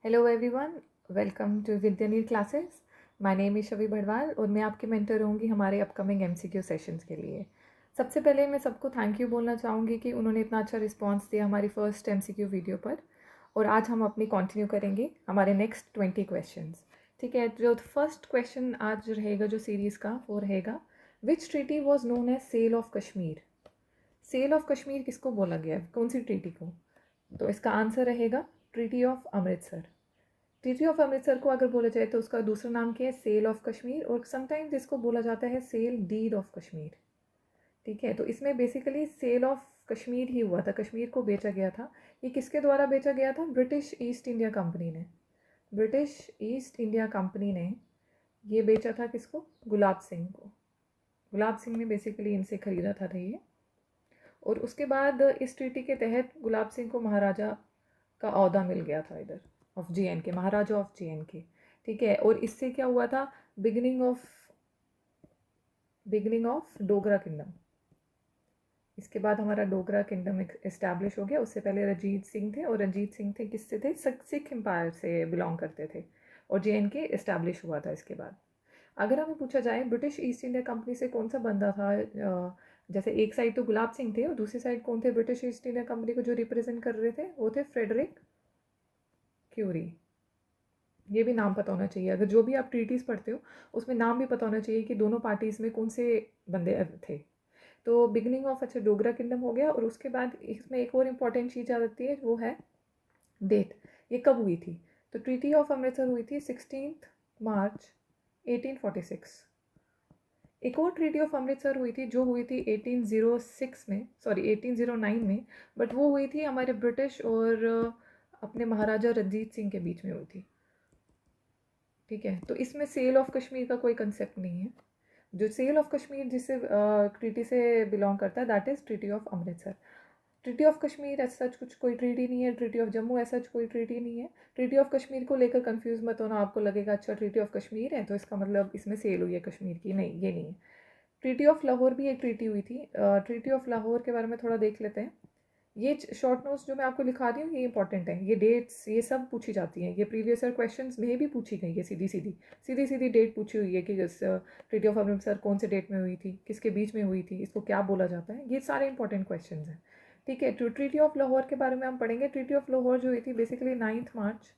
Hello everyone, welcome to Vidyanir classes. My name is Shavi Bhadwal और मैं आपकी मेंटर रहूँगी हमारे अपकमिंग एमसीक्यू सेशंस के लिए। सबसे पहले मैं सबको थैंक यू बोलना चाहूँगी कि उन्होंने इतना अच्छा रिस्पांस दिया हमारी फर्स्ट एमसीक्यू वीडियो पर। और आज हम अपनी कंटिन्यू करेंगे हमारे नेक्स्ट 20 क्वेश्चंस। ठीक है, जो फर्स्ट क्वेश्चन आज रहेगा जो सीरीज़ का वो रहेगा, which treaty was known as sale of Kashmir. Sale of Kashmir किसको बोला गया है, कौन सी ट्रीटी को? तो इसका आंसर रहेगा treaty of Amritsar. Treaty of Amritsar को अगर बोला जाए तो उसका दूसरा नाम क्या है, सेल ऑफ कश्मीर, और समटाइम्स इसको बोला जाता है सेल डीड ऑफ कश्मीर। ठीक है, तो इसमें बेसिकली सेल ऑफ कश्मीर ही हुआ था, कश्मीर को बेचा गया था। ये किसके द्वारा बेचा गया था? ब्रिटिश ईस्ट इंडिया कंपनी ने। ब्रिटिश ईस्ट इंडिया कंपनी ने ये बेचा था किसको? गुलाब सिंह को। गुलाब सिंह ने बेसिकली इनसे खरीदा था ये। और उसके बाद इस ट्रीटी के तहत गुलाब सिंह को महाराजा का ओहदा मिल गया था इधर of JNK, Maharaja of JNK। ठीक है, और इससे क्या हुआ था? Beginning of Dogra kingdom. इसके बाद हमारा डोगरा किंगडम इस्टेब्लिश हो गया। उससे पहले रंजीत सिंह थे, और रंजीत सिंह थे किससे थे? सिख एम्पायर से बिलोंग करते थे, और JNK इस्टेब्लिश हुआ था इसके बाद। अगर हमें पूछा जाए ब्रिटिश ईस्ट इंडिया कंपनी से कौन सा बंदा था, जैसे एक साइड तो गुलाब सिंह थे और दूसरी साइड कौन थे ब्रिटिश ईस्ट इंडिया कंपनी को जो रिप्रेजेंट कर रहे थे? वो थे फ्रेडरिक क्यूरी। ये भी नाम पता होना चाहिए, अगर जो भी आप ट्रीटीज़ पढ़ते हो उसमें नाम भी पता होना चाहिए कि दोनों पार्टीज़ में कौन से बंदे थे। तो बिगिनिंग ऑफ अच्छा डोगरा किंगडम हो गया। और उसके बाद इसमें एक और इम्पॉर्टेंट चीज़ आ जाती है, वो है डेट। ये कब हुई थी? तो ट्रीटी ऑफ अमृतसर हुई थी 16 मार्च 1846। एक और ट्रीटी ऑफ अमृतसर हुई थी जो हुई थी 1806 में, सॉरी 1809 में, बट वो हुई थी हमारे ब्रिटिश और अपने महाराजा रंजीत सिंह के बीच में हुई थी। ठीक है, तो इसमें सेल ऑफ कश्मीर का कोई कंसेप्ट नहीं है। जो सेल ऑफ कश्मीर जिससे ट्रीटी से बिलोंग करता है, that is treaty of Amritsar. Treaty of Kashmir ऐसा सच कुछ कोई ट्रीटी नहीं है। ट्रीटी ऑफ जम्मू ऐसा कोई ट्रीटी नहीं है। ट्रीटी ऑफ कश्मीर को लेकर कंफ्यूज मत होना, आपको लगेगा अच्छा ट्रीटी ऑफ कश्मीर है तो इसका मतलब इसमें सेल हुई है कश्मीर की। नहीं, ये नहीं है। ट्रीटी ऑफ लाहौर भी एक ट्रीटी हुई थी। ट्रीटी ऑफ लाहौर के बारे में थोड़ा देख लेते हैं। ये शॉर्ट नोट्स जो मैं आपको लिखा रही हूँ ये इंपॉर्टेंट है, ये डेट्स ये सब पूछी जाती हैं, ये प्रीवियस ईयर क्वेश्चंस में भी पूछी गई है। सीधी डेट पूछी हुई है कि ट्रीटी ऑफ अमृतसर कौन से डेट में हुई थी, किसके बीच में हुई थी, इसको क्या बोला जाता है, ये सारे इंपॉर्टेंट क्वेश्चन हैं। ठीक है, तो ट्रीटी ऑफ लाहौर के बारे में हम पढ़ेंगे। ट्रीटी ऑफ लाहौर जो हुई थी बेसिकली 9 मार्च,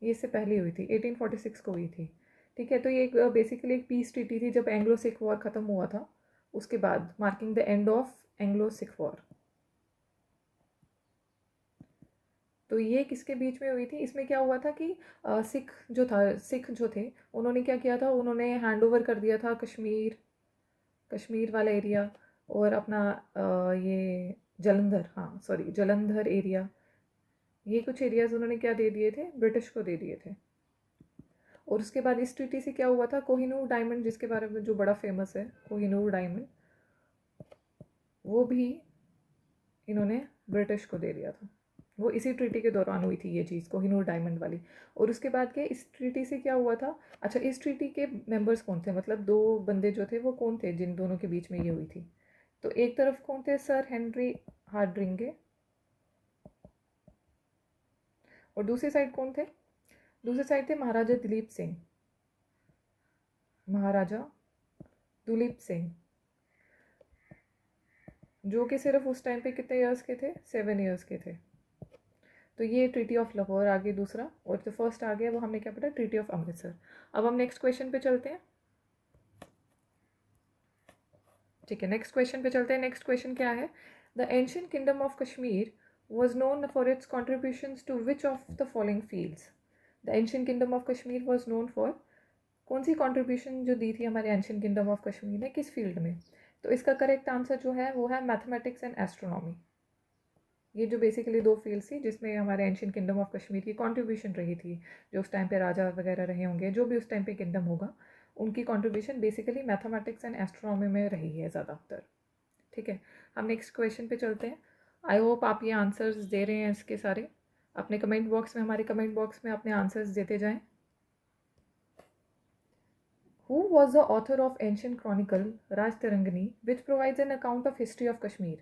ये इससे पहले हुई थी, 1846 को हुई थी। ठीक है, तो ये बेसिकली एक पीस ट्रीटी थी जब एंग्लो सिख वॉर ख़त्म हुआ था, उसके बाद marking the end of Anglo Sikh war. तो ये किसके बीच में हुई थी? इसमें क्या हुआ था कि सिख जो थे उन्होंने क्या किया था, उन्होंने हैंड ओवर कर दिया था कश्मीर वाला एरिया, और अपना ये जलंधर, हाँ सॉरी जलंधर एरिया, ये कुछ एरियाज उन्होंने क्या दे दिए थे? ब्रिटिश को दे दिए थे। और उसके बाद इस ट्रीटी से क्या हुआ था? कोहिनूर डायमंड, जिसके बारे में जो बड़ा फेमस है कोहिनूर डायमंड, वो भी इन्होंने ब्रिटिश को दे दिया था। वो इसी ट्रीटी के दौरान हुई थी ये चीज़, कोहिनूर डायमंड वाली। और उसके बाद के इस ट्रीटी से क्या हुआ था? अच्छा, इस ट्रीटी के मेंबर्स कौन थे, मतलब दो बंदे जो थे वो कौन थे जिन दोनों के बीच में ये हुई थी? तो एक तरफ कौन थे? Sir Henry Hardinge. और दूसरी साइड कौन थे? दूसरी साइड थे महाराजा दिलीप सिंह। महाराजा दुलीप सिंह, जो कि सिर्फ उस टाइम पे कितने ईयर्स के थे? 7 ईयर्स के थे। तो ये ट्रीटी ऑफ लाहौर आ गई दूसरा, और जो फर्स्ट आ गया वो हमने क्या पढ़ा? Treaty of Amritsar. अब हम नेक्स्ट क्वेश्चन पे चलते हैं। ठीक है, नेक्स्ट क्वेश्चन पे चलते हैं। नेक्स्ट क्वेश्चन क्या है? The ancient kingdom of Kashmir was known for its contributions to which of the following fields? The ancient kingdom of Kashmir was known for कौन सी कॉन्ट्रीब्यूशन जो दी थी हमारे एंशियंट किंगडम ऑफ कश्मीर ने, किस फील्ड में? तो इसका करेक्ट आंसर जो है वो है मैथमेटिक्स एंड एस्ट्रोनॉमी। ये जो बेसिकली दो फील्ड्स थी जिसमें हमारे एंशियंट किंगडम ऑफ कश्मीर की कंट्रीब्यूशन रही थी, जो उस टाइम पे राजा वगैरह रहे होंगे, जो भी उस टाइम पे किंगडम होगा, उनकी contribution basically mathematics and astronomy में रही है ज़्यादातर। ठीक है, हम नेक्स्ट क्वेश्चन पे चलते हैं। आई होप आप ये आंसर्स दे रहे हैं इसके सारे। अपने कमेंट बॉक्स में, हमारे कमेंट बॉक्स में अपने आंसर्स देते जाएं। Who was the author of ancient chronicle Raj Tarangani, which provides an account of history of Kashmir?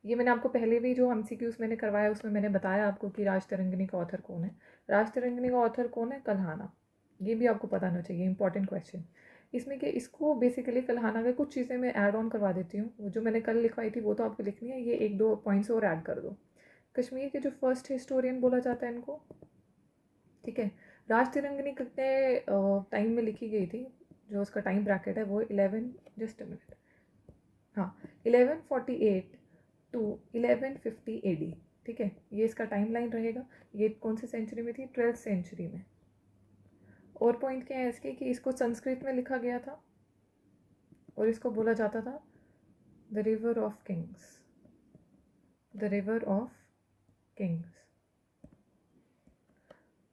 ये मैंने आपको पहले भी जो MCQs मैंने करवाया उसमें मैंने बताया आपको कि राज तरंगिणी का ऑथर कौन है। राज तरंगिणी का ऑथर कौन है? कल्हाना। ये भी आपको पता होना चाहिए, इंपॉर्टेंट क्वेश्चन। इसमें कि इसको बेसिकली कल्हाना के कुछ चीज़ें मैं ऐड ऑन करवा देती हूँ। वो जो मैंने कल लिखवाई थी वो तो आपको लिखनी है, ये 1-2 पॉइंट्स और ऐड कर दो। कश्मीर के जो फर्स्ट हिस्टोरियन बोला जाता है इनको, ठीक है। राज तिरंगिनी कितने टाइम में लिखी गई थी, जो उसका टाइम ब्रैकेट है वो 11, जस्ट अ मिनट, हाँ, 1148 टू 1150 AD, ठीक है। ये इसका टाइम लाइन रहेगा। ये कौन सी सेंचुरी में थी? 12th सेंचुरी में। और पॉइंट क्या है इसके कि इसको संस्कृत में लिखा गया था और इसको बोला जाता था the river of Kings, the river of Kings.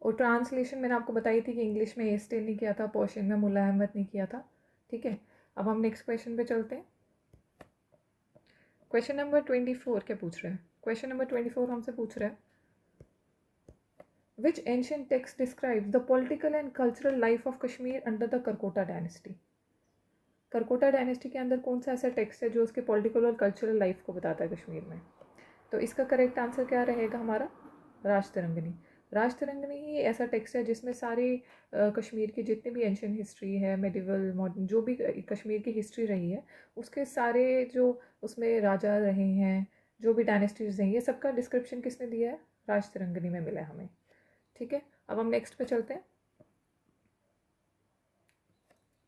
और ट्रांसलेशन मैंने आपको बताई थी कि इंग्लिश में एस्टेन ने किया था, पर्शियन में मुल्ला अहमद ने किया था, ठीक है। अब हम नेक्स्ट क्वेश्चन पे चलते हैं। क्वेश्चन नंबर 24 क्या पूछ रहे हैं? क्वेश्चन नंबर 24 हमसे पूछ रहा है which ancient text describes the political and cultural life of Kashmir under the Karkota dynasty. Karkota dynasty के अंदर कौन सा ऐसा टेक्स्ट है जो उसके पॉलिटिकल और कल्चरल लाइफ को बताता है कश्मीर में? तो इसका करेक्ट आंसर क्या रहेगा हमारा? राज तिरंगिनी। राज तिरंगिनी ही ऐसा टेक्स्ट है जिसमें सारी कश्मीर की जितनी भी एंशियंट हिस्ट्री है, मेडिवल मॉडर्न, जो भी कश्मीर की हिस्ट्री रही है, उसके सारे जो उसमें राजा रहे हैं, जो भी डायनेस्टीज रही है, सबका डिस्क्रिप्शन किसने दिया है? राज तिरंगिनी में मिला है हमें, ठीक है। अब हम नेक्स्ट पे चलते हैं।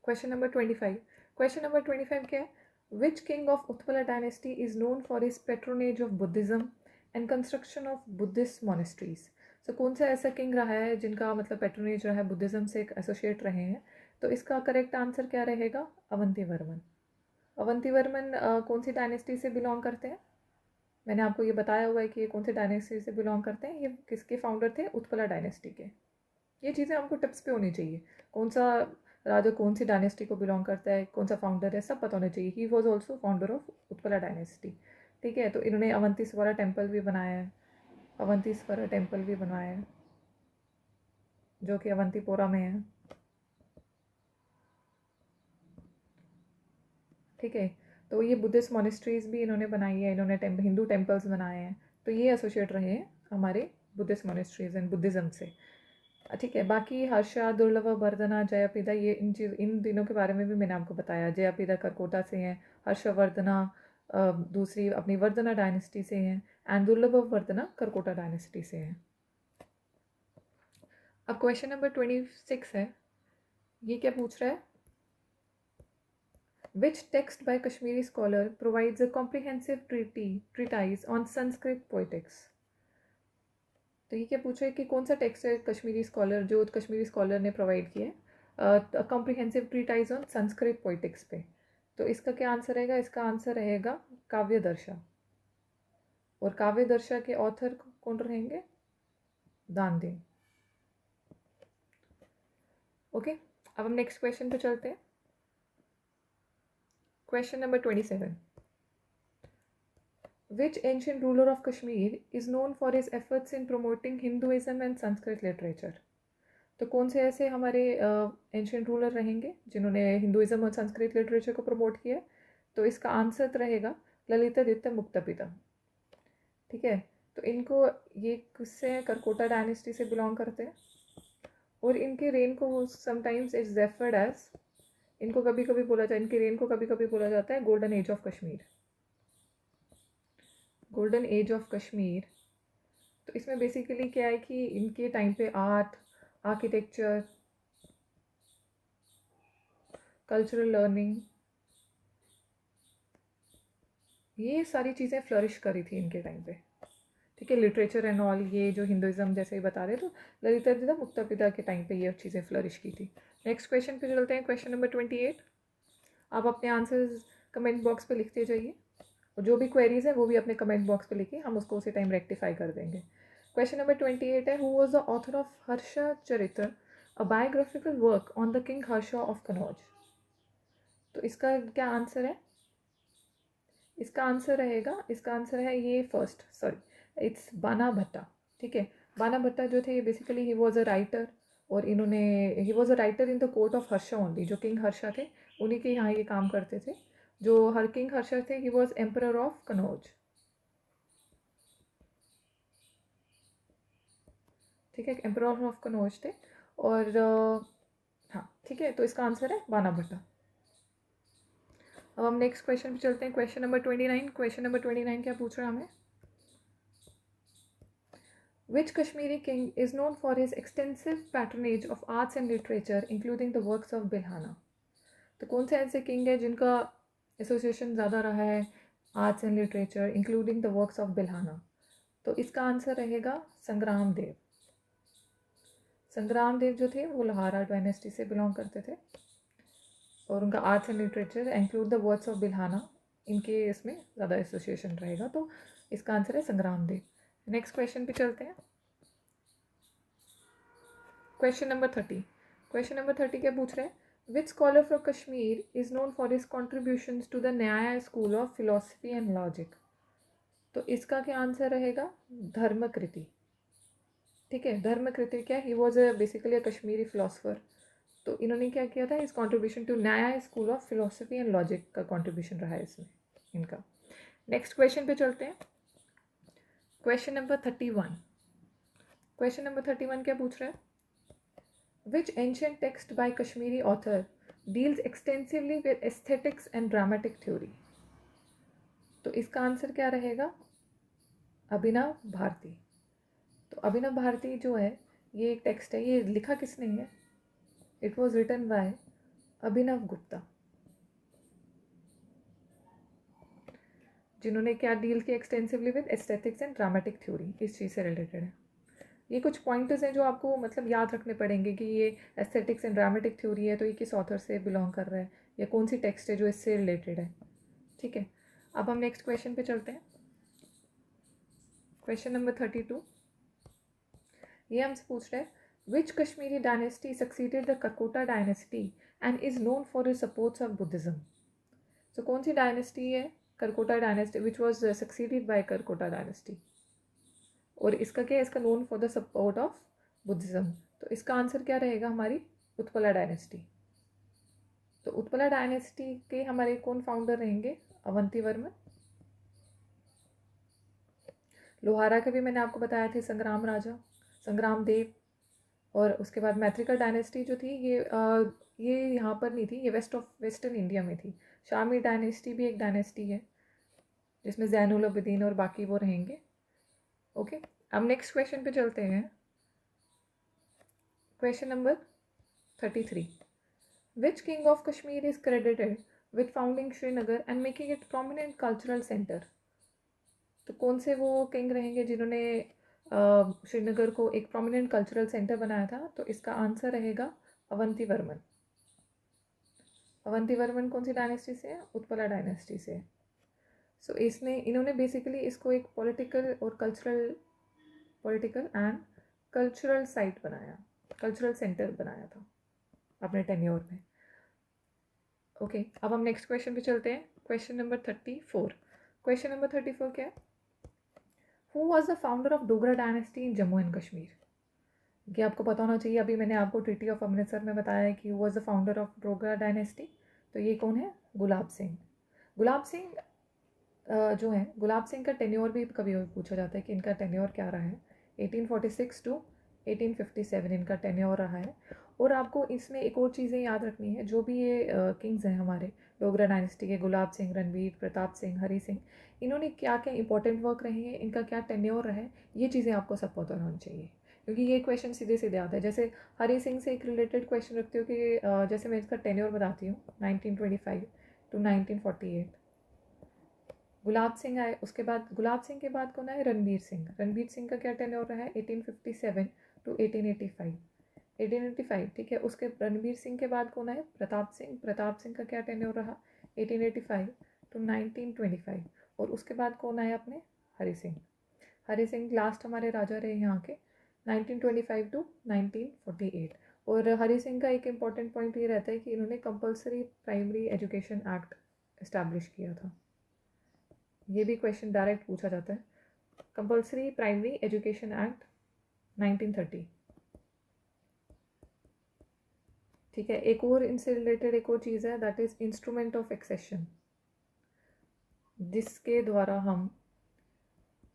Question number 25। क्वेश्चन नंबर 25 क्या है? Which king of Utpala dynasty is known for his patronage of Buddhism and construction of Buddhist monasteries. So कौन सा ऐसा किंग रहा है जिनका मतलब पेट्रोनेज रहा है, बुद्धिज्म से एसोसिएट रहे हैं? तो इसका करेक्ट आंसर क्या रहेगा? अवंती वर्मन। अवंती वर्मन कौन सी डायनेस्टी से बिलोंग करते हैं? मैंने आपको ये बताया हुआ है कि ये कौन सी डायनेस्टी से बिलोंग करते हैं। ये किसके फाउंडर थे? उत्पला डायनेस्टी के। ये चीज़ें हमको टिप्स पे होनी चाहिए। कौन सा राजा कौन सी डायनेस्टी को बिलोंग करता है, कौन सा फाउंडर है, सब पता होना चाहिए। He was also founder of Utpala dynasty, ठीक है। तो इन्होंने अवंतीस्वरा टेम्पल भी बनाया है, अवंतीस्वरा टेम्पल भी बनवाया है जो कि अवंतीपोरा में है, ठीक है। तो ये बुद्धिस्ट मोनेस्ट्रीज भी इन्होंने बनाई है, इन्होंने हिंदू टेम्पल्स बनाए हैं। तो ये एसोसिएट रहे हैं हमारे बुद्धिस्ट मोनेस्ट्रीज एंड बुद्धिज़्म से, ठीक है। बाकी हर्षा, दुर्लभ, वर्धना, जयापिदा, ये इन दिनों के बारे में भी मैंने आपको बताया। जयापिदा करकोटा से हैं, हर्षवर्धना दूसरी अपनी वर्धना डायनेस्टी से हैं, एंड दुर्लभ वर्धना करकोटा डायनेस्टी से हैं। अब क्वेश्चन नंबर 26 है, ये क्या पूछ रहा है? Which text by Kashmiri scholar provides a comprehensive treatise on Sanskrit poetics? तो ये क्या पूछ रहे हैं कि कौन सा टेक्स्ट है कश्मीरी स्कॉलर, जो कश्मीरी स्कॉलर ने प्रोवाइड किया है comprehensive treatise on Sanskrit poetics पे? तो इसका क्या आंसर रहेगा? इसका आंसर रहेगा काव्य दर्शा। और काव्य दर्शा के ऑथर कौन रहेंगे? दानदेव। ओके, अब हम नेक्स्ट क्वेश्चन पे चलते हैं। Question number 27। Which ancient ruler of Kashmir is known for his efforts in promoting Hinduism and Sanskrit literature? तो कौन से ऐसे हमारे एंशियंट रूलर रहेंगे जिन्होंने हिंदुइज्म और संस्कृत लिटरेचर को प्रमोट किया? तो इसका आंसर रहेगा ललितादित्य मुक्तापिता, ठीक है। तो इनको, ये किससे, करकोटा डायनेस्टी से बिलोंग करते हैं। और इनके रेन को समटाइम्स इट्स रेफर्ड एज, इनको कभी कभी बोला जाता है, इनके रेन को कभी कभी बोला जाता है golden age of Kashmir, golden age of Kashmir. तो इसमें बेसिकली क्या है कि इनके टाइम पे आर्ट, आर्किटेक्चर, कल्चरल लर्निंग, ये सारी चीज़ें फ्लरिश करी थी इनके टाइम पे, ठीक है। लिटरेचर एंड ऑल, ये जो हिंदुइज्म जैसे ही बता रहे, तो ललितादित्य मुक्तापिता के टाइम पे ये चीज़ें फ्लरिश की थी। नेक्स्ट क्वेश्चन पे चलते हैं, क्वेश्चन नंबर 28। आप अपने आंसर्स कमेंट बॉक्स पे लिखते जाइए, और जो भी क्वेरीज है वो भी अपने कमेंट बॉक्स पे लिखिए, हम उसको उसी टाइम रेक्टिफाई कर देंगे। क्वेश्चन नंबर 28 है, who was the author of Harsha Charitra, a biographical work on the king Harsha of Kannauj? तो इसका क्या आंसर है? इसका आंसर रहेगा, इसका आंसर है ये फर्स्ट, सॉरी, इट्स बाना भट्टा, ठीक है। बाना भट्टा जो थे, basically he was a writer, और इन्होंने, he was a writer in the court of Harsha only, जो किंग हर्षा थे उन्हीं के यहाँ ये काम करते थे। जो हर किंग हर्षा थे, he was emperor of Kannauj, ठीक है, एम्परर ऑफ कनौज थे। और हाँ ठीक है, तो इसका आंसर है बाना भट्टा। अब हम नेक्स्ट क्वेश्चन पे चलते हैं, क्वेश्चन नंबर 29। क्वेश्चन नंबर 29 क्या पूछ रहा है हमें? Which Kashmiri king is known for his extensive patronage of arts and literature, including the works of Bilhana? तो कौन से ऐसे किंग है जिनका एसोसिएशन ज़्यादा रहा है arts and literature including the works of Bilhana? तो इसका आंसर रहेगा संग्राम देव। संग्राम देव जो थे वो लोहारा डायनेस्टी से बिलोंग करते थे, और उनका arts and literature include the words of Bilhana, इनके इसमें ज़्यादा एसोसिएशन रहेगा। तो इसका आंसर है संग्राम देव। नेक्स्ट क्वेश्चन पे चलते हैं, क्वेश्चन नंबर 30। क्वेश्चन नंबर 30 क्या पूछ रहे हैं? Which scholar from Kashmir is known for his contributions to the Nyaya school of philosophy and logic? तो इसका क्या आंसर रहेगा? धर्मकृति। ठीक है, धर्मकृति क्या, he was basically a Kashmiri philosopher. तो इन्होंने क्या किया था, इस कॉन्ट्रीब्यूशन टू न्याय school of philosophy and logic का कॉन्ट्रीब्यूशन रहा है इसमें इनका। नेक्स्ट क्वेश्चन पे चलते हैं, क्वेश्चन नंबर 31। क्वेश्चन नंबर 31 क्या पूछ रहा है? Which ancient text by Kashmiri author deals extensively with aesthetics and dramatic theory? तो इसका आंसर क्या रहेगा? अभिनव भारती। तो अभिनव भारती जो है, ये एक टेक्स्ट है, ये लिखा किसने है? इट वॉज रिटन बाय अभिनव गुप्ता, जिन्होंने क्या डील किया extensively with aesthetics and dramatic theory, इस चीज़ से रिलेटेड है। ये कुछ पॉइंटर्स हैं जो आपको मतलब याद रखने पड़ेंगे कि ये एस्थेटिक्स एंड ड्रामेटिक थ्योरी है तो ये किस ऑथर से बिलोंग कर रहा है या कौन सी टेक्स्ट है जो इससे रिलेटेड है। ठीक है, अब हम नेक्स्ट क्वेश्चन पे चलते हैं, क्वेश्चन नंबर 32। ये हमसे पूछ रहे हैं, which Kashmiri dynasty succeeded the Karkota dynasty and is known for his supports of Buddhism? तो कौन सी डायनेस्टी है Karkota dynasty which was succeeded by Karkota dynasty, और इसका क्या है, इसका known for the support of Buddhism? तो इसका आंसर क्या रहेगा? हमारी उत्पला डायनेस्टी। तो उत्पला डायनेस्टी के हमारे कौन फाउंडर रहेंगे? अवंती वर्मन। लोहारा के भी मैंने आपको बताया थे संग्राम राजा, संग्राम देव। और उसके बाद मैत्रिका डायनेस्टी जो थी ये यहाँ पर नहीं थी, ये वेस्टर्न इंडिया में थी। शामी डायनेस्टी भी एक डायनेस्टी है जिसमें जैनुल अबदीन और बाकी वो रहेंगे। ओके, अब नेक्स्ट क्वेश्चन पे चलते हैं, question number 33। Which king of Kashmir is credited with founding Srinagar and making it prominent cultural centre? तो कौन से वो किंग रहेंगे जिन्होंने श्रीनगर को एक प्रोमिनेंट कल्चरल सेंटर बनाया था? तो इसका आंसर रहेगा अवंती वर्मन। अवंती वर्मन कौन सी डायनेस्टी से है? उत्पला डायनेस्टी से। सो इन्होंने बेसिकली इसको एक पॉलिटिकल एंड कल्चरल साइट बनाया, कल्चरल सेंटर बनाया था अपने टेन्योर में। ओके, अब हम नेक्स्ट क्वेश्चन पे चलते हैं, क्वेश्चन नंबर 34। क्वेश्चन नंबर 34 क्या है? Who was the founder of Dogra dynasty in Jammu and Kashmir? ये आपको पता होना चाहिए, अभी मैंने आपको ट्रीटी ऑफ अमृतसर में बताया है कि who was the founder of Dogra dynasty. तो ये कौन है? गुलाब सिंह। गुलाब सिंह जो है, गुलाब सिंह का टेन्योर भी कभी पूछा जाता है कि इनका टेन्योर क्या रहा है। 1846 टू 1857 इनका टेन्योर रहा है। और आपको इसमें एक और चीज़ें याद रखनी है, जो भी ये किंग्स हैं हमारे डोगरा डायनेस्टी के, गुलाब सिंह, रणवीर, प्रताप सिंह, हरी सिंह, इन्होंने क्या क्या इंपॉर्टेंट वर्क रहे हैं, इनका क्या टेन्योर रहा है, ये चीज़ें आपको सब पता होना चाहिए, क्योंकि ये क्वेश्चन सीधे सीधे आता है। जैसे हरी सिंह से एक रिलेटेड क्वेश्चन रखती हूँ कि जैसे मैं इसका टेन्योर बताती हूँ 1925 टू 1948। गुलाब सिंह आए, उसके बाद गुलाब सिंह के बाद कौन आए? रणवीर सिंह। रणवीर सिंह का क्या टेन्योर रहा है? 1857 टू 1885। 1885, ठीक है। उसके रणवीर सिंह के बाद कौन आए? प्रताप सिंह। प्रताप सिंह का क्या टेन्योर रहा? 1885 टू 1925। और उसके बाद कौन आए अपने? हरि सिंह। हरि सिंह लास्ट हमारे राजा रहे यहाँ के 1925 टू 1948। और हरि सिंह का एक इम्पॉर्टेंट पॉइंट ये रहता है कि इन्होंने compulsory primary education act establish किया था। ये भी क्वेश्चन डायरेक्ट पूछा जाता है। कंपलसरी प्राइमरी एजुकेशन एक्ट 1930, ठीक है। एक और इनसे रिलेटेड एक और चीज़ है, that is instrument of accession, जिसके द्वारा हम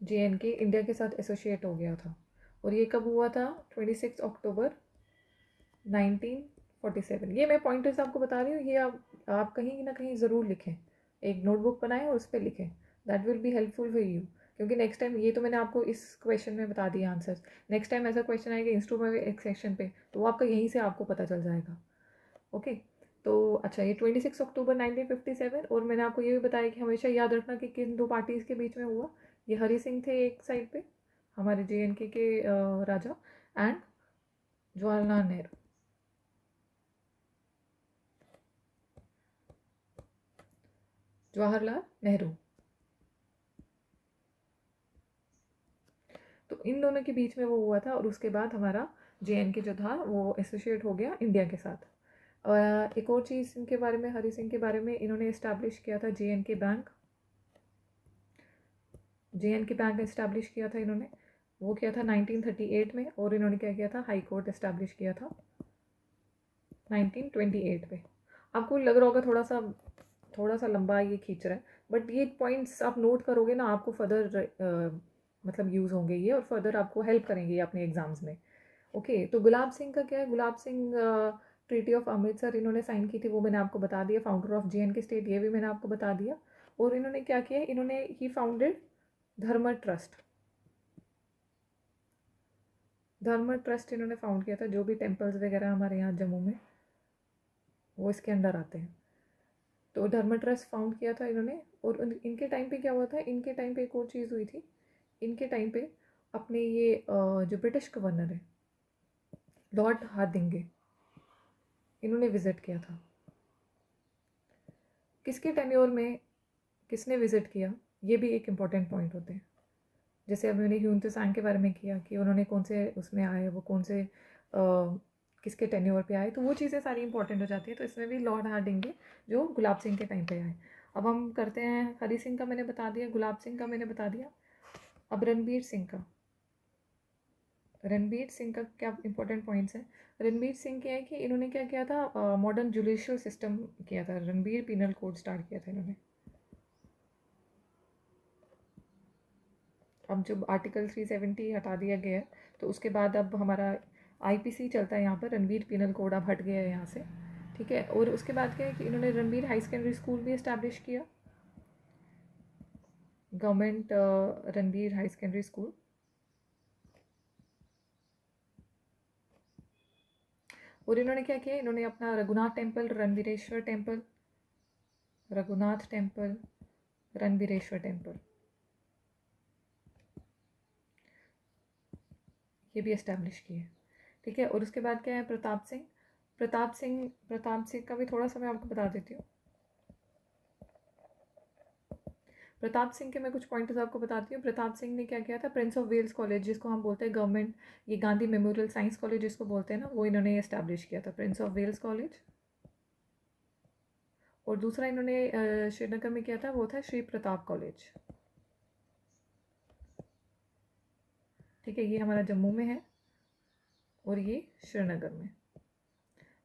JNK इंडिया के साथ एसोसिएट हो गया था। और ये कब हुआ था? 26 अक्टूबर 1947। ये मैं पॉइंटर्स आपको बता रही हूँ, ये आप कहीं ना कहीं ज़रूर लिखें, एक नोटबुक बनाएं और उस पर लिखें। That will be helpful for you, क्योंकि नेक्स्ट टाइम, ये तो मैंने आपको इस क्वेश्चन में बता दिया आंसर्स, नेक्स्ट टाइम ऐसा क्वेश्चन आएगा इंस्ट्रूमेंट एक सेक्शन पे, तो वो आपका यहीं से आपको पता चल जाएगा। ओके, तो अच्छा, ये 26 अक्टूबर 1957, और मैंने आपको ये भी बताया कि हमेशा याद रखना कि किन दो पार्टीज़ के बीच में हुआ। ये हरी सिंह थे एक साइड पे, हमारे JNK के राजा, एंड जवाहरलाल नेहरू। जवाहरलाल नेहरू, तो इन दोनों के बीच में वो हुआ था, और उसके बाद हमारा JNK जो था वो एसोसिएट हो गया इंडिया के साथ। एक और चीज़ इनके बारे में, हरी सिंह के बारे में, इन्होंने इस्टेब्लिश किया था JNK bank. JNK bank establish किया था इन्होंने, वो किया था 1938 में, और इन्होंने क्या किया था? हाई कोर्ट इस्टेब्लिश किया था 1928 में। आपको लग रहा होगा थोड़ा सा लंबा ये खींच रहा है, बट ये पॉइंट्स आप नोट करोगे ना, आपको फर्दर मतलब यूज़ होंगे ये, और फर्दर आपको हेल्प करेंगे ये अपने एग्जाम्स में। ओके, तो गुलाब सिंह का क्या है? गुलाब सिंह ट्रीटी ऑफ अमृतसर इन्होंने साइन की थी, वो मैंने आपको बता दिया। फाउंडर ऑफ JNK स्टेट, ये भी मैंने आपको बता दिया। और इन्होंने क्या किया? इन्होंने ही फाउंडेड धर्म ट्रस्ट। धर्म ट्रस्ट इन्होंने फाउंड किया था। जो भी टेम्पल्स वगैरह हमारे यहाँ जम्मू में, वो इसके अंडर आते हैं। तो धर्म ट्रस्ट फाउंड किया था इन्होंने। और इनके टाइम पे क्या हुआ था? इनके टाइम पे एक और चीज़ हुई थी। इनके टाइम पे अपने ये जो ब्रिटिश गवर्नर है लॉर्ड हार्डिंगे, इन्होंने विज़िट किया था। किसके टेन्योर में किसने विज़िट किया, ये भी एक इम्पॉर्टेंट पॉइंट होते हैं। जैसे अब मैंने ह्यून त्सांग के बारे में किया कि उन्होंने कौन से उसमें आए, वो कौन से किसके टेन्योर पे आए, तो वो चीज़ें सारी इंपॉर्टेंट हो जाती है। तो इसमें भी लॉर्ड हार्डिंगे जो गुलाब सिंह के टाइम पे आए। अब हम करते हैं, हरी सिंह का मैंने बता दिया, गुलाब सिंह का मैंने बता दिया। अब रणबीर सिंह का, रणबीर सिंह का क्या इंपॉर्टेंट पॉइंट्स हैं? रणबीर सिंह क्या है कि इन्होंने क्या किया था? मॉडर्न जुडिशियल सिस्टम किया था। रणबीर पीनल कोड स्टार्ट किया था इन्होंने। अब जब आर्टिकल 370 हटा दिया गया है, तो उसके बाद अब हमारा IPC चलता है यहाँ पर। रणबीर पीनल कोड अब हट गया है यहाँ से, ठीक है। और उसके बाद क्या है कि इन्होंने रणबीर हाई सेकेंडरी स्कूल भी इस्टेब्लिश किया, government Ranbir high secondary school. और इन्होंने क्या किया? इन्होंने अपना Raghunath temple, Ranbireshwar temple, Raghunath temple, Ranbireshwar temple, ये भी इस्टेब्लिश किए, ठीक है। और उसके बाद क्या है? प्रताप सिंह। प्रताप सिंह का भी थोड़ा सा मैं आपको बता देती हूँ। प्रताप सिंह के मैं कुछ पॉइंटर्स आपको बताती हूँ। प्रताप सिंह ने क्या किया था? प्रिंस ऑफ वेल्स कॉलेज, जिसको हम बोलते हैं गवर्नमेंट, ये गांधी मेमोरियल साइंस कॉलेज जिसको बोलते हैं ना, वो इन्होंने इस्टेब्लिश किया था, प्रिंस ऑफ वेल्स कॉलेज। और दूसरा इन्होंने श्रीनगर में किया था, वो था श्री प्रताप कॉलेज, ठीक है। ये हमारा जम्मू में है और ये श्रीनगर में।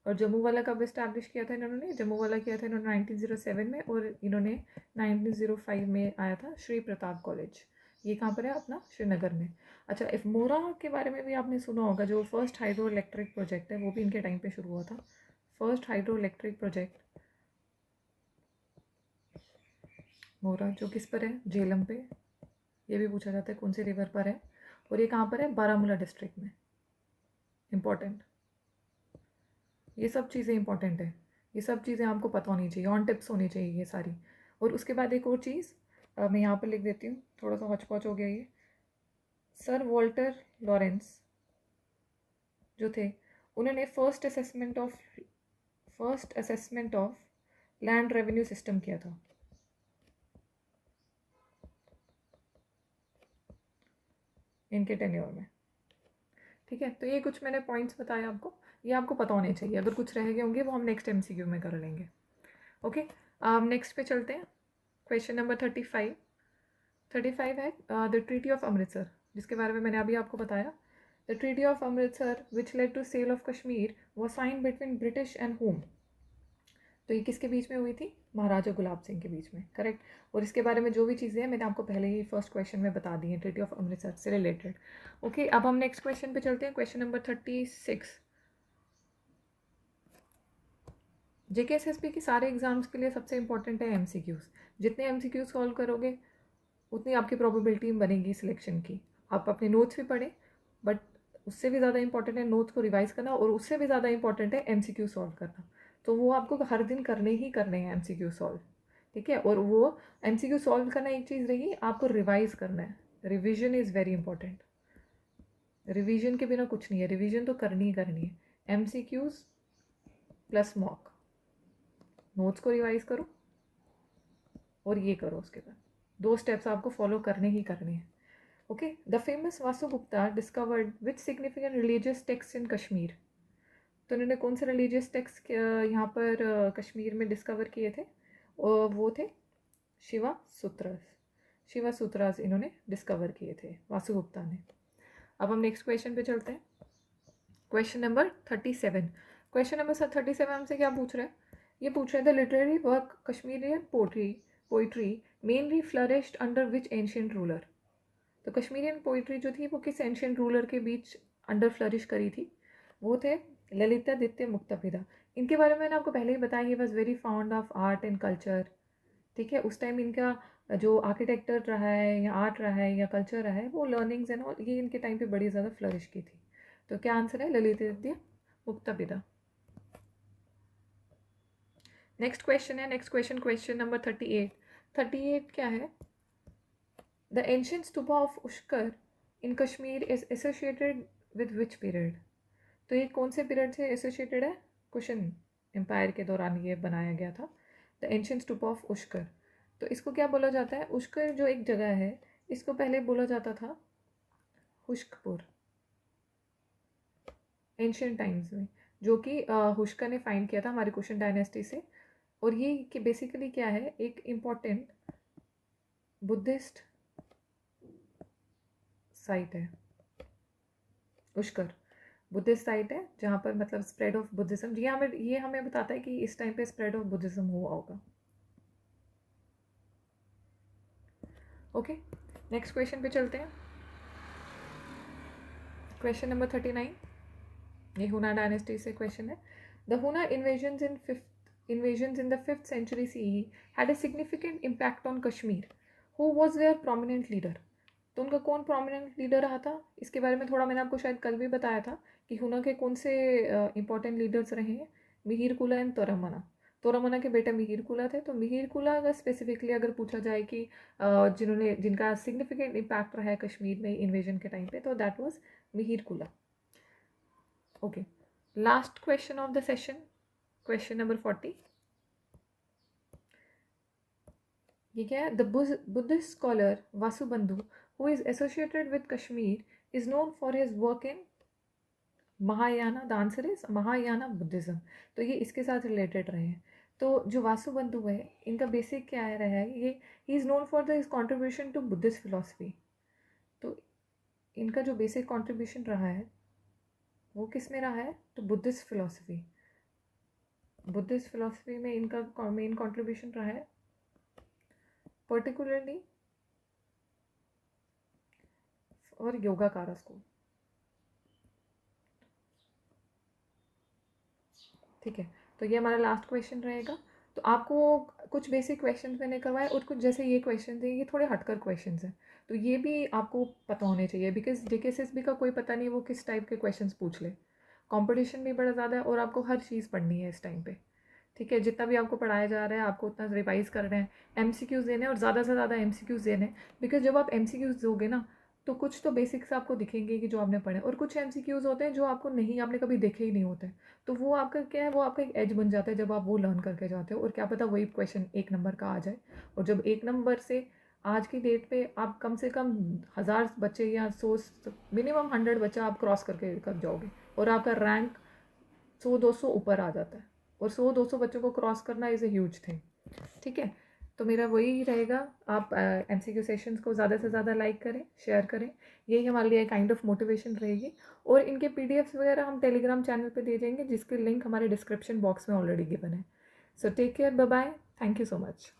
और जम्मू वाला कब इस्टेब्लिश किया था इन्होंने? जम्मू वाला किया था इन्होंने 1907 में, और इन्होंने 1905 में आया था श्री प्रताप कॉलेज। ये कहाँ पर है? अपना श्रीनगर में। अच्छा, इफ मोरा के बारे में भी आपने सुना होगा, जो फर्स्ट हाइड्रो इलेक्ट्रिक प्रोजेक्ट है, वो भी इनके टाइम पे शुरू हुआ था। फर्स्ट हाइड्रो इलेक्ट्रिक प्रोजेक्ट मोरा, जो किस पर है? झेलम पे। ये भी पूछा जाता है कौन से रिवर पर है, और ये कहाँ पर है? बारामूला डिस्ट्रिक्ट में। इम्पॉर्टेंट, ये सब चीज़ें इंपॉर्टेंट है, ये सब चीज़ें आपको पता होनी चाहिए, ऑन टिप्स होनी चाहिए ये सारी। और उसके बाद एक और चीज़ मैं यहाँ पर लिख देती हूँ, थोड़ा सा हौच पौच हो गया ये। सर वॉल्टर लॉरेंस जो थे, उन्होंने first assessment of land revenue system किया था, इनके टेन्योर में, ठीक है। तो ये कुछ मैंने पॉइंट्स बताए आपको, ये आपको पता होने चाहिए। अगर कुछ रह गए होंगे वो हम नेक्स्ट MCQ में कर लेंगे। ओके, नेक्स्ट पे चलते हैं। क्वेश्चन नंबर 35 है द ट्रीटी ऑफ अमृतसर, जिसके बारे में मैंने अभी आपको बताया। The treaty of Amritsar which led to sale of Kashmir was sign between British and होम। तो ये किसके बीच में हुई थी? महाराजा गुलाब सिंह के बीच में, करेक्ट। और इसके बारे में जो भी चीज़ें हैं मैंने आपको पहले ही फर्स्ट क्वेश्चन में बता दी हैं, ट्रीटी ऑफ अमृतसर से रिलेटेड। ओके, अब हम नेक्स्ट क्वेश्चन पे चलते हैं, क्वेश्चन नंबर 36। JKSSB की सारे एग्जाम्स के लिए सबसे इंपॉर्टेंट है MCQs। जितने MCQs सॉल्व करोगे उतनी आपकी प्रोबेबिलिटी बनेगी सिलेक्शन की। आप अपने नोट्स भी पढ़ें, बट उससे भी ज़्यादा इंपॉर्टेंट है नोट्स को रिवाइज करना, और उससे भी ज़्यादा इंपॉर्टेंट है MCQ सॉल्व करना। तो वो आपको हर दिन करने ही करने हैं MCQ सॉल्व, ठीक है। और वो MCQ सॉल्व करना एक चीज़ रही, आपको रिवाइज करना है। Revision is very important. Revision के बिना कुछ नहीं है, रिविजन तो करनी ही करनी है। MCQs प्लस मॉक, नोट्स को रिवाइज करो और ये करो, उसके बाद 2 स्टेप्स आपको फॉलो करने ही करने हैं। Okay, the famous Vasu Gupta discovered which significant religious text in Kashmir. तो इन्होंने कौन से रिलीजियस टेक्स्ट यहाँ पर कश्मीर में डिस्कवर किए थे? और वो थे शिवा सूत्रास। शिवा सूत्रास इन्होंने डिस्कवर किए थे वासु गुप्ता ने। अब हम नेक्स्ट क्वेश्चन पे चलते हैं, क्वेश्चन नंबर 37। क्वेश्चन नंबर 37 हमसे क्या पूछ रहा है? ये पूछ रहा है the literary work Kashmirian poetry mainly flourished under which ancient ruler. तो कश्मीरियन पोइट्री जो थी वो किस एंशियंट रूलर के बीच अंडर फ्लरिश करी थी? वो थे ललितादित्य मुक्तापिदा। इनके बारे में मैंने आपको पहले ही बताया, he was very found of art and culture, ठीक है। उस टाइम इनका जो आर्किटेक्चर रहा है या आर्ट रहा है या कल्चर रहा है, वो लर्निंग्स एंड ऑल ये इनके टाइम पे बड़ी ज़्यादा फ्लरिश की थी। तो क्या आंसर है? ललितादित्य मुक्तापिदा। नेक्स्ट क्वेश्चन है, नेक्स्ट क्वेश्चन, क्वेश्चन नंबर 38। 38 क्या है? The ancient stupa of Ushkar in Kashmir is associated with which period. तो ये कौन से पीरियड से एसोसिएटेड है? कुशन एम्पायर के दौरान ये बनाया गया था, द एंशियंट स्तूपा ऑफ उश्कर। तो इसको क्या बोला जाता है? उश्कर जो एक जगह है, इसको पहले बोला जाता था हुश्कपुर, एंशियंट टाइम्स में, जो कि हुश्कर ने फाइंड किया था हमारी कुशन डायनेस्टी से। और ये कि बेसिकली क्या है, एक इम्पॉर्टेंट बुद्धिस्ट साइट है। उश्कर बुद्धिस्ट साइट है जहाँ पर मतलब स्प्रेड ऑफ बुद्धिज्म, ये हमें बताता है कि इस टाइम पे स्प्रेड ऑफ बुद्धिज्म हुआ होगा। ओके, नेक्स्ट क्वेश्चन पे चलते हैं, क्वेश्चन नंबर 39। ये हुना डायनेस्टी से क्वेश्चन है। द हुना invasions in the 5th century CE had a significant impact on Kashmir. Who was their prominent leader? तो उनका कौन प्रोमिनेंट लीडर रहा था? इसके बारे में थोड़ा मैंने आपको शायद कल भी बताया था कि हुना के कौन से इंपॉर्टेंट लीडर्स रहे हैं। मिहिर कुला एंड तोरमना। तोरमना के बेटे मिहिर कुला थे। तो मिहिर कुला अगर स्पेसिफिकली अगर पूछा जाए कि जिनका सिग्निफिकेंट इम्पैक्ट रहा है कश्मीर में इन्वेजन के टाइम पे, तो that was Mihir Kula. Okay, last question of the session, question number 40। ये क्या है? The Buddhist scholar Vasubandhu who is associated with Kashmir is known for his work in Mahayana. The answer is Mahayana Buddhism. तो ये इसके साथ रिलेटेड रहे हैं। तो जो वासुबंधु है, इनका बेसिक क्या है रहा है, ये ही is known for the his contribution to Buddhist philosophy. तो इनका जो बेसिक कॉन्ट्रीब्यूशन रहा है वो किस में रहा है? तो बुद्धिस्ट फिलोसफी। बुद्धिस्ट फिलोसफी में इनका मेन कॉन्ट्रीब्यूशन रहा है, पर्टिकुलरली और योगाकारा स्कूल, ठीक है। तो ये हमारा लास्ट क्वेश्चन रहेगा। तो आपको कुछ बेसिक क्वेश्चंस मैंने करवाए, और कुछ जैसे ये क्वेश्चन थे ये थोड़े हटकर क्वेश्चंस हैं, तो ये भी आपको पता होने चाहिए, बिकॉज JKSSB का कोई पता नहीं वो किस टाइप के क्वेश्चंस पूछ ले। कंपटीशन भी बड़ा ज़्यादा है और आपको हर चीज़ पढ़नी है इस टाइम पे, ठीक है। जितना भी आपको पढ़ाया जा रहा है आपको उतना रिवाइज करना है, MCQs देने हैं और ज़्यादा से ज़्यादा MCQs देने हैं। बिकॉज जब आप MCQs दोगे ना, तो कुछ तो बेसिक्स आपको दिखेंगे कि जो आपने पढ़े, और कुछ MCQs होते हैं जो आपको नहीं, आपने कभी देखे ही नहीं होते। तो वो आपका क्या है, वो आपका एक एज बन जाता है जब आप वो लर्न करके जाते हो, और क्या पता वही क्वेश्चन 1 नंबर का आ जाए। और जब 1 नंबर से आज की डेट पे आप कम से कम 1000 बच्चे या 100, मिनिमम 100 बच्चा आप क्रॉस करके कर जाओगे, और आपका रैंक 100-200 ऊपर आ जाता है। और 100-200 बच्चों को क्रॉस करना इज़ ए ह्यूज थिंग, ठीक है। तो मेरा वही रहेगा, आप MCQ सेशंस को ज़्यादा से ज़्यादा लाइक करें, शेयर करें, यही हमारे लिए काइंड ऑफ मोटिवेशन रहेगी। और इनके PDFs वगैरह हम टेलीग्राम चैनल पे दे देंगे, जिसकी लिंक हमारे डिस्क्रिप्शन बॉक्स में ऑलरेडी गिवन है। So take care, bye bye, thank you so much.